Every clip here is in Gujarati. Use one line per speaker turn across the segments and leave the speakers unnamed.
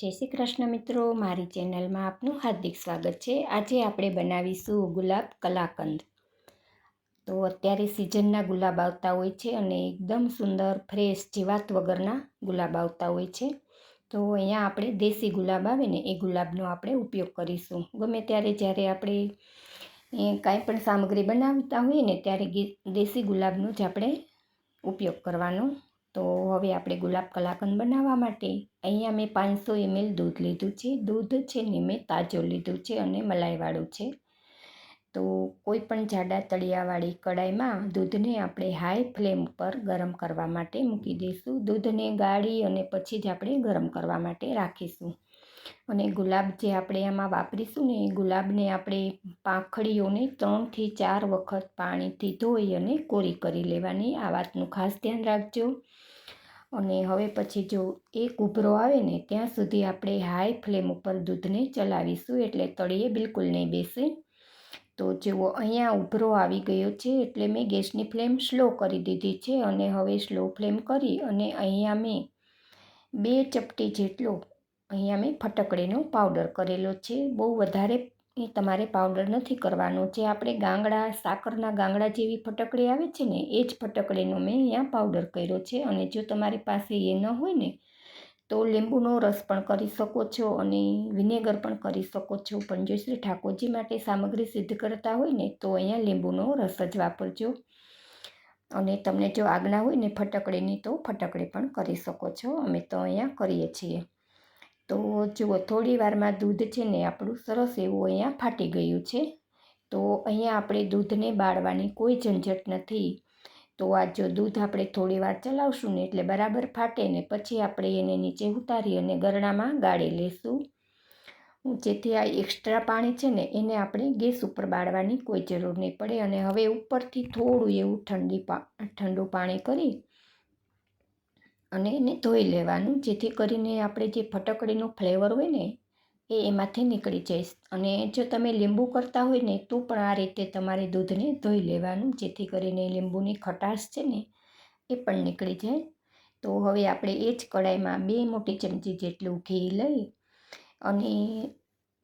જય શ્રી કૃષ્ણ મિત્રો, મારી ચેનલમાં આપનું હાર્દિક સ્વાગત છે। આજે આપણે બનાવીશું ગુલાબ કલાકંદ। તો અત્યારે સિઝનના ગુલાબ આવતા હોય છે અને એકદમ સુંદર ફ્રેશ જીવાત વગરના ગુલાબ આવતા હોય છે। તો અહીંયા આપણે દેશી ગુલાબ આવે ને એ ગુલાબનો આપણે ઉપયોગ કરીશું। ગમે ત્યારે જ્યારે આપણે કાંઈ પણ સામગ્રી બનાવતા હોઈએ ને ત્યારે દેશી ગુલાબનો જ આપણે ઉપયોગ કરવાનો। તો હવે આપણે ગુલાબ કલાકંદ બનાવવા માટે અહીંયા મેં 500 ml દૂધ લીધું છે। દૂધ છે ને મેં તાજું લીધું છે અને મલાઈવાળું છે। તો કોઈ પણ જાડા તળિયાવાળી કડાઈમાં દૂધને આપણે હાઈ ફ્લેમ પર ગરમ કરવા માટે મૂકી દઈશું। દૂધને ગાળી અને પછી જ આપણે ગરમ કરવા માટે રાખીશું। અને ગુલાબ જે આપણે આમાં વાપરીશું ને એ ગુલાબને આપણે પાંખડીઓને 3 થી 4 વખત પાણીથી ધોઈ અને કોરી કરી લેવાની। આ વાતનું ખાસ ધ્યાન રાખજો। અને હવે પછી જો એક ઉભરો આવે ને ત્યાં સુધી આપણે હાઈ ફ્લેમ ઉપર દૂધને ચલાવીશું, એટલે તળિયે બિલકુલ નહીં બેસે। તો જુઓ અહીંયા ઉભરો આવી ગયો છે એટલે મેં ગેસની ફ્લેમ સ્લો કરી દીધી છે અને હવે સ્લો ફ્લેમ કરી અને અહીંયા મેં 2 ચપટી જેટલો અહીંયા મેં ફટકડીનો પાવડર કરેલો છે। બહુ વધારે તમારે પાવડર નથી કરવાનો। જે આપણે ગાંગડા સાકરના ગાંગડા જેવી ફટકડી આવે છે ને એ જ ફટકડીનો મેં અહીંયા પાવડર કર્યો છે। અને જો તમારી પાસે એ ન હોય ને તો લીંબુનો રસ પણ કરી શકો છો અને વિનેગર પણ કરી શકો છો। પણ જો શ્રી ઠાકોરજી માટે સામગ્રી સિદ્ધ કરતા હોય ને તો અહીંયા લીંબુનો રસ જ વાપરજો। અને તમને જો આજ્ઞા હોય ને ફટકડીની તો ફટકડી પણ કરી શકો છો। અમે તો અહીંયા કરીએ છીએ। તો જુઓ થોડી વારમાં દૂધ છે ને આપણું સરસ એવું અહીંયા ફાટી ગયું છે। તો અહીંયા આપણે દૂધને બાળવાની કોઈ ઝંઝટ નથી। તો આ જો દૂધ આપણે થોડી વાર ચલાવશું ને એટલે બરાબર ફાટે ને પછી આપણે એને નીચે ઉતારી અને ગરણામાં ગાળી લેશું, જેથી આ એક્સ્ટ્રા પાણી છે ને એને આપણે ગેસ ઉપર બાળવાની કોઈ જરૂર નહીં પડે। અને હવે ઉપરથી થોડું એવું ઠંડુ પાણી કરી અને એને ધોઈ લેવાનું, જેથી કરીને આપણે જે ફટકડીનો ફ્લેવર હોય ને એ એમાંથી નીકળી જાય। અને જો તમે લીંબુ કરતા હોય ને તો પણ આ રીતે તમારે દૂધને ધોઈ લેવાનું, જેથી કરીને લીંબુની ખટાશ છે ને એ પણ નીકળી જાય। તો હવે આપણે એ જ કડાઈમાં 2 મોટી ચમચી જેટલું ઘી લઈ અને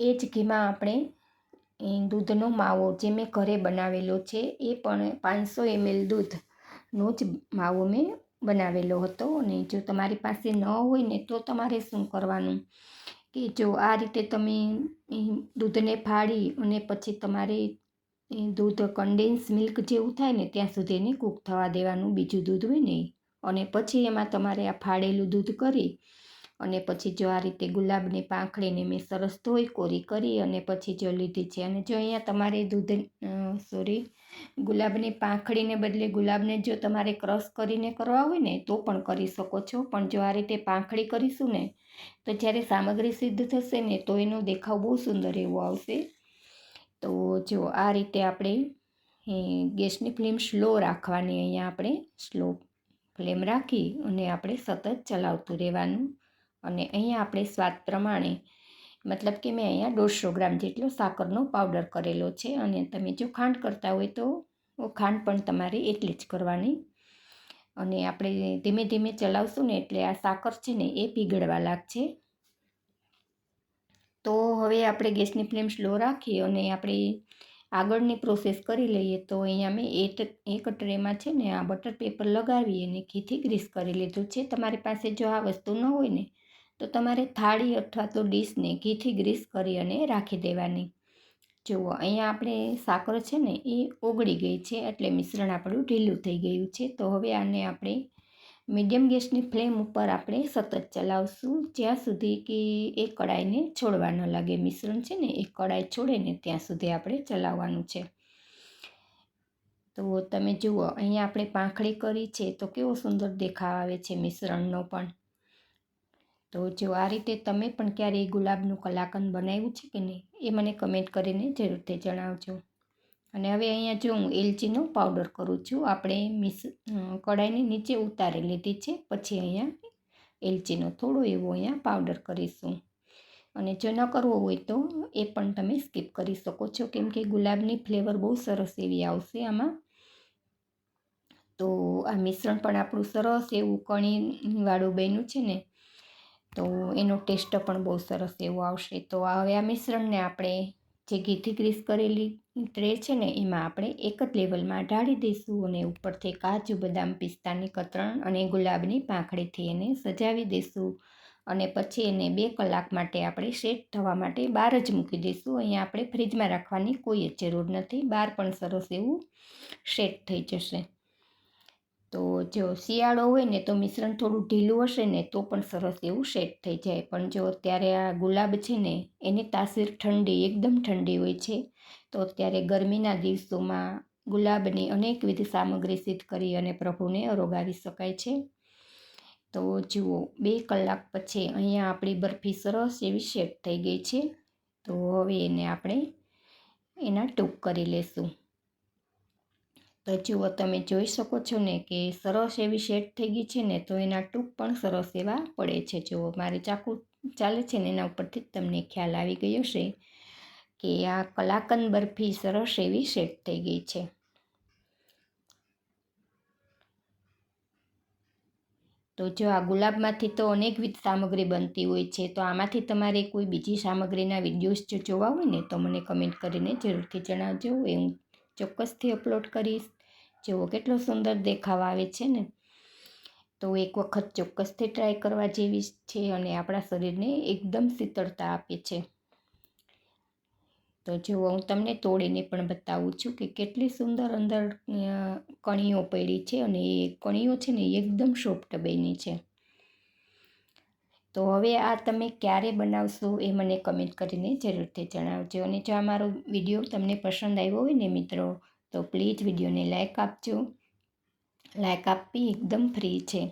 એ જ ઘીમાં આપણે દૂધનો માવો જે મેં ઘરે બનાવેલો છે એ પણ 500 ml દૂધનો જ માવો મેં બનાવેલો હતો। અને જો તમારી પાસે ન હોય ને તો તમારે શું કરવાનું કે જો આ રીતે તમે દૂધને ફાડી અને પછી તમારે દૂધ કન્ડેન્સ મિલ્ક જેવું થાય ને ત્યાં સુધી એને કૂક થવા દેવાનું, બીજું દૂધ હોય ને। અને પછી એમાં તમારે આ ફાડેલું દૂધ કરી અને પછી જો આ રીતે ગુલાબની પાંખડીને મેં સરસ ધોઈ કોરી કરી અને પછી જો લીધી છે। અને જો અહીંયા તમારે ગુલાબની પાંખડીને બદલે ગુલાબને જો તમારે ક્રશ કરીને કરવા હોય ને તો પણ કરી શકો છો। પણ જો આ રીતે પાંખડી કરીશું ને તો જ્યારે સામગ્રી સિદ્ધ થશે ને તો એનો દેખાવ બહુ સુંદર એવો આવશે। તો જો આ રીતે આપણે ગેસની ફ્લેમ સ્લો રાખવાની, અહીંયા આપણે સ્લો ફ્લેમ રાખી અને આપણે સતત ચલાવતું રહેવાનું। અને અહીંયા આપણે સ્વાદ પ્રમાણે મતલબ કે મેં અહીંયા 150 ગ્રામ જેટલો સાકરનો પાવડર કરેલો છે। અને તમે જો ખાંડ કરતા હોય તો ખાંડ પણ તમારે એટલી જ કરવાની। અને આપણે ધીમે ધીમે ચલાવશું ને એટલે આ સાકર છે ને એ પીગળવા લાગશે। તો હવે આપણે ગેસની ફ્લેમ સ્લો રાખી અને આપણે આગળની પ્રોસેસ કરી લઈએ। તો અહીંયા મેં એક ટ્રેમાં છે ને આ બટર પેપર લગાવી અને ઘીથી ગ્રીસ કરી લીધું છે। તમારી પાસે જો આ વસ્તુ ન હોય ને તો તમારે થાળી અથવા તો ડીશને ઘીથી ગ્રીસ કરી અને રાખી દેવાની। જુઓ અહીંયા આપણે સાકર છે ને એ ઓગળી ગઈ છે એટલે મિશ્રણ આપણું ઢીલું થઈ ગયું છે। તો હવે આને આપણે મીડિયમ ગેસની ફ્લેમ ઉપર આપણે સતત ચલાવશું જ્યાં સુધી કે એ કડાઈને છોડવા ન લાગે। મિશ્રણ છે ને એ કડાઈ છોડે ને ત્યાં સુધી આપણે ચલાવવાનું છે। તો તમે જુઓ અહીંયા આપણે પાંખડી કરી છે તો કેવો સુંદર દેખાવ આવે છે મિશ્રણનો પણ। તો જો આ રીતે તમે પણ ક્યારેય ગુલાબનું કલાકંદ બનાવ્યું છે કે નહીં એ મને કમેન્ટ કરીને જરૂરથી જણાવજો। અને હવે અહીંયા જો હું એલચીનો પાવડર કરું છું, આપણે કડાઈને નીચે ઉતારી લીધી છે, પછી અહીંયા એલચીનો થોડો એવો અહીંયા પાવડર કરીશું। અને જો ન કરવો હોય તો એ પણ તમે સ્કીપ કરી શકો છો, કેમ કે ગુલાબની ફ્લેવર બહુ સરસ એવી આવશે આમાં। તો આ મિશ્રણ પણ આપણું સરસ એવું કણીવાળું બન્યું છે ને। તો એનો ટેસ્ટ પણ બહુ સરસ એવો આવશે. તો હવે આ મિશ્રણને આપણે જે ઘીથી ગ્રીસ કરેલી ટ્રે છે ને એમાં આપણે એક જ લેવલમાં ઢાળી દઈશું અને ઉપરથી કાજુ બદામ પિસ્તાની કતરણ અને ગુલાબની પાંખડીથી એને સજાવી દઈશું અને પછી એને 2 કલાક માટે આપણે સેટ થવા માટે બહાર જ મૂકી દઈશું. અહીંયા આપણે ફ્રીજમાં રાખવાની કોઈ જ જરૂર નથી, બહાર પણ સરસ એવું સેટ થઈ જશે. તો જો શિયાળો હોય ને તો મિશ્રણ થોડું ઢીલું હશે ને તો પણ સરસ એવું સેટ થઈ જાય. પણ જો અત્યારે આ ગુલાબ છે ને એની તાસીર ઠંડી, એકદમ ઠંડી હોય છે. તો અત્યારે ગરમીના દિવસોમાં ગુલાબની અનેકવિધ સામગ્રી સિદ્ધ કરી અને પ્રભુને અરોગાવી શકાય છે. તો જુઓ 2 કલાક પછી અહીંયા આપણી બરફી સરસ એવી સેટ થઈ ગઈ છે. તો હવે એને આપણે એના ટૂંક કરી લેશું. તો જુઓ તમે જોઈ શકો છો ને કે સરસ એવી સેટ થઈ ગઈ છે ને, તો એના ટૂંક પણ સરસ એવા પડે છે. જુઓ મારે ચાકુ ચાલે છે ને એના ઉપરથી જ તમને ખ્યાલ આવી ગયો હશે કે આ કલાકંદ બરફી સરસ એવી સેટ થઈ ગઈ છે. તો જો આ ગુલાબમાંથી તો અનેકવિધ સામગ્રી બનતી હોય છે. તો આમાંથી તમારે કોઈ બીજી સામગ્રીના વિડીયોઝ જો જોવા હોય ને તો મને કમેન્ટ કરીને જરૂરથી જણાવજો, એ હું ચોક્કસથી અપલોડ કરીશ. જુઓ કેટલો સુંદર દેખાવ આવે છે ને. તો એક વખત ચોક્કસથી ટ્રાય કરવા જેવી છે અને આપણા શરીરને એકદમ શીતળતા આપે છે. તો જુઓ હું તમને તોડીને પણ બતાવું છું કે કેટલી સુંદર અંદર કણીઓ પડી છે અને એ કણીઓ છે ને એકદમ સોફ્ટ બની છે. તો હવે આ તમે ક્યારે બનાવશો એ મને કમેન્ટ કરીને જરૂરથી જણાવજો. અને જો આ મારો વિડીયો તમને પસંદ આવ્યો હોય ને મિત્રો, તો પ્લીઝ વિડીયોને લાઈક આપજો. લાઈક આપવી એકદમ ફ્રી છે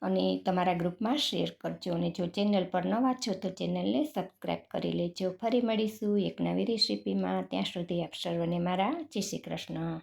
અને તમારા ગ્રુપમાં શેર કરજો. અને જો ચેનલ પર નવા છો તો ચેનલને સબસ્ક્રાઈબ કરી લેજો. ફરી મળીશું એક નવી રેસીપીમાં. ત્યાં સુધી આપ સર્વને મારા જય શ્રી કૃષ્ણ.